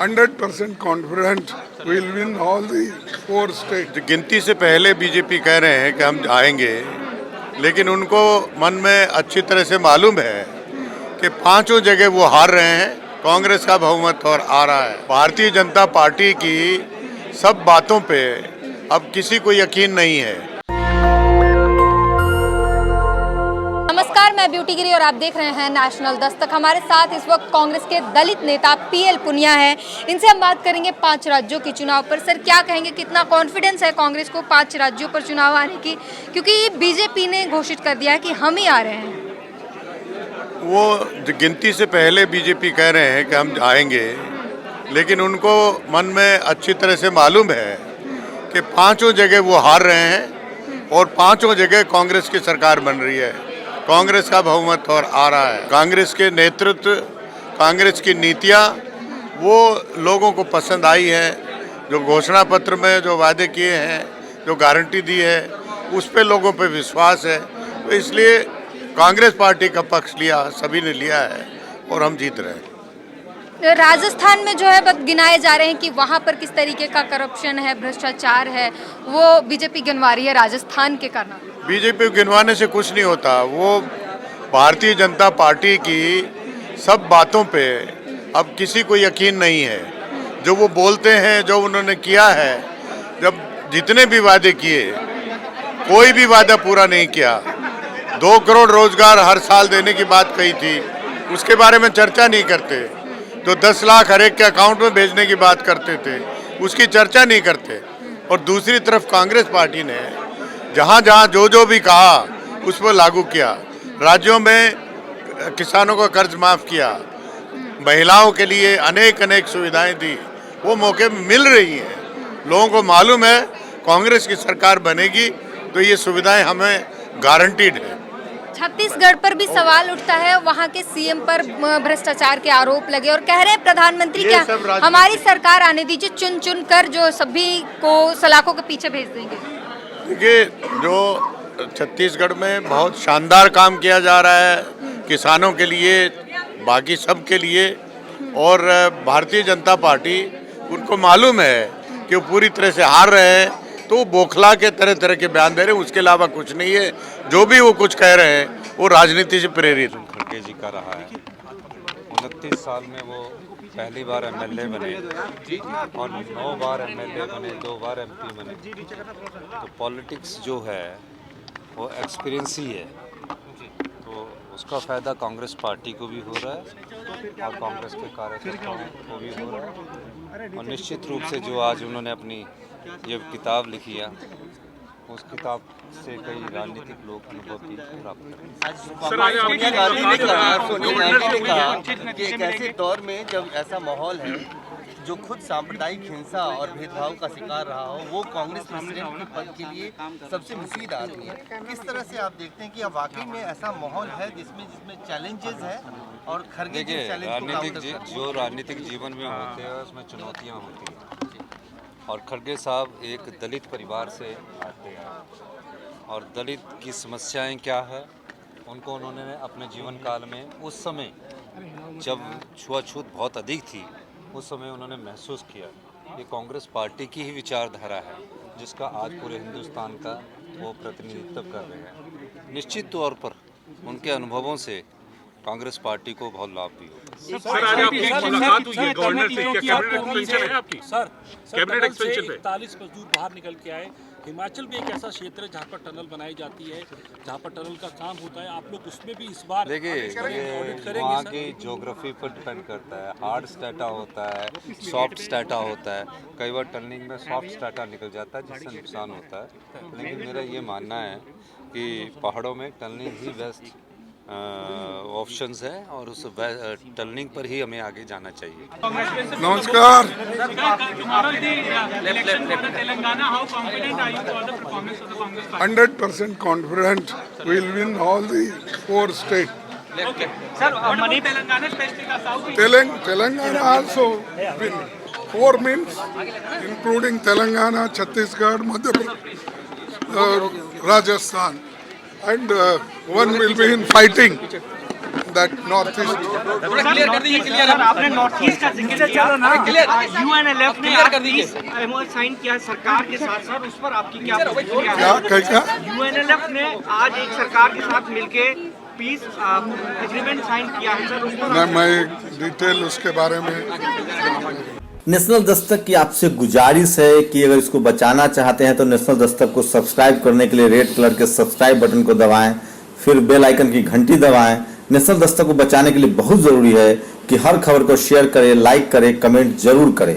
100% confident we'll win all the 4 states. गिनती से पहले बीजेपी कह रहे हैं कि हम आएंगे, लेकिन उनको मन में अच्छी तरह से मालूम है कि 5 जगह वो हार रहे हैं। कांग्रेस का बहुमत और आ रहा है। भारतीय जनता पार्टी की सब बातों पे अब किसी को यकीन नहीं है। नमस्कार, मैं ब्यूटी गिरी और आप देख रहे हैं नेशनल दस्तक। हमारे साथ इस वक्त कांग्रेस के दलित नेता पीएल पुनिया हैं। इनसे हम बात करेंगे 5 राज्यों के चुनाव पर। सर, क्या कहेंगे, कितना कॉन्फिडेंस है कांग्रेस को 5 राज्यों पर चुनाव आने की, क्योंकि बीजेपी ने घोषित कर दिया है कि हम ही आ रहे हैं। वो गिनती से पहले बीजेपी कह रहे हैं कि हम आएंगे, लेकिन उनको मन में अच्छी तरह से मालूम है कि 5 जगह वो हार रहे हैं और 5 जगह कांग्रेस की सरकार बन रही है। कांग्रेस का बहुमत और आ रहा है। कांग्रेस के नेतृत्व, कांग्रेस की नीतियां वो लोगों को पसंद आई है। जो घोषणा पत्र में जो वादे किए हैं, जो गारंटी दी है, उस पे लोगों पे विश्वास है। तो इसलिए कांग्रेस पार्टी का पक्ष लिया, सभी ने लिया है और हम जीत रहे हैं। राजस्थान में जो है गिनाए जा रहे हैं कि वहाँ पर किस तरीके का करप्शन है, भ्रष्टाचार है, वो बीजेपी गिनवा रही है राजस्थान के कारण। बीजेपी गिनवाने से कुछ नहीं होता। वो भारतीय जनता पार्टी की सब बातों पे अब किसी को यकीन नहीं है। जो वो बोलते हैं, जो उन्होंने किया है, जब जितने भी वादे किए, कोई भी वादा पूरा नहीं किया। 2 करोड़ रोजगार हर साल देने की बात कही थी, उसके बारे में चर्चा नहीं करते। जो 10 लाख हर एक के अकाउंट में भेजने की बात करते थे, उसकी चर्चा नहीं करते। और दूसरी तरफ कांग्रेस पार्टी ने जहाँ जहाँ जो भी कहा उस पर लागू किया। राज्यों में किसानों का कर्ज माफ किया, महिलाओं के लिए अनेक सुविधाएं दी, वो मौके मिल रही हैं। लोगों को मालूम है कांग्रेस की सरकार बनेगी तो ये सुविधाएं हमें गारंटीड है। छत्तीसगढ़ पर भी सवाल उठता है, वहाँ के सीएम पर भ्रष्टाचार के आरोप लगे और कह रहे हैं प्रधानमंत्री क्या हमारी सरकार आने दीजिए, चुन चुन कर जो सभी को सलाखों के पीछे भेज देंगे। देखिए, जो छत्तीसगढ़ में बहुत शानदार काम किया जा रहा है किसानों के लिए, बाकी सब के लिए। और भारतीय जनता पार्टी, उनको मालूम है कि वो पूरी तरह से हार रहे हैं, तो वो बौखला के तरह के बयान दे रहे हैं। उसके अलावा कुछ नहीं है। जो भी वो कुछ कह रहे हैं वो राजनीति से प्रेरित। खड़गे जी का रहा है। 29 साल में वो पहली बार एमएलए बने और 9 बार एमएलए बने, 2 बार एमपी बने। तो पॉलिटिक्स जो है वो एक्सपीरियंस ही है। तो उसका फ़ायदा कांग्रेस पार्टी को भी हो रहा है और कांग्रेस के कार्यकर्ताओं को भी हो रहा है। और निश्चित रूप से जो आज उन्होंने अपनी ये किताब लिखी है, उस किताब से कई राजनीतिक लोग अनुभव भी प्राप्त करें। सोनिया गांधी ने कहा कि एक ऐसे दौर में जब ऐसा माहौल है, जो खुद सांप्रदायिक हिंसा और भेदभाव का शिकार रहा हो, वो कांग्रेस प्रेसिडेंट के पद के लिए सबसे मुफीद आदमी है। किस तरह से आप देखते हैं कि अब वाकई में ऐसा माहौल है जिसमें चैलेंजेस है और खड़गे जी जो राजनीतिक जीवन में होते हैं उसमें चुनौतियाँ होती हैं। और खड़गे साहब एक दलित परिवार से आते हैं और दलित की समस्याएं क्या है उनको उन्होंने अपने जीवन काल में, उस समय जब छुआछूत बहुत अधिक थी, उस समय उन्होंने महसूस किया कि कांग्रेस पार्टी की ही विचारधारा है जिसका आज पूरे हिंदुस्तान का वो प्रतिनिधित्व कर रहे हैं। निश्चित तौर पर उनके अनुभवों से कांग्रेस पार्टी को बहुत लाभ भी होगा। सर, आज आपकी मुलाकात हुई है गवर्नर से, क्या कैबिनेट एक्सटेंशन है आपकी? सर, कैबिनेट एक्सटेंशन पे 41 मजदूर बाहर निकल के आए। हिमाचल भी एक ऐसा क्षेत्र है जहाँ पर टनल बनाई जाती है, जहाँ पर टनल का काम होता है। आप लोग उसमें भी इस बार देखिए, ऑडिट करेंगे? वहाँ की ज्योग्राफी पर डिपेंड करता है। हार्ड स्टाटा होता है, सॉफ्ट स्टाटा होता है। कई बार टनलिंग में सॉफ्ट स्टाटा निकल जाता है जिससे नुकसान होता है। लेकिन मेरा ये मानना है कि पहाड़ों में टनलिंग ही बेस्ट ऑप्शंस है और उस टनलिंग पर ही हमें आगे जाना चाहिए। नमस्कार। 100% confident we'll win all the 4 states. Telangana also win. 4 means including Telangana, Chhattisgarh, Madhya Pradesh, Rajasthan, and one will be in fighting. that northeast. आपने नॉर्थ ईस्ट का जिक्र किया, यूएनएलएफ ने पीस एमओयू साइन किया सरकार के साथ साथ, उस पर आपकी क्या क्या कैसा? यूएनएलएफ ने आज एक सरकार के साथ मिलके पीस एग्रीमेंट साइन किया है सर, उस पर मैं डिटेल उसके बारे में। नेशनल दस्तक की आपसे गुजारिश है कि अगर इसको बचाना चाहते हैं तो नेशनल दस्तक को सब्सक्राइब करने के लिए रेड कलर के सब्सक्राइब बटन को दबाएं, फिर बेल आइकन की घंटी दबाएं। नेशनल दस्तक को बचाने के लिए बहुत जरूरी है कि हर खबर को शेयर करें, लाइक करें, कमेंट जरूर करें।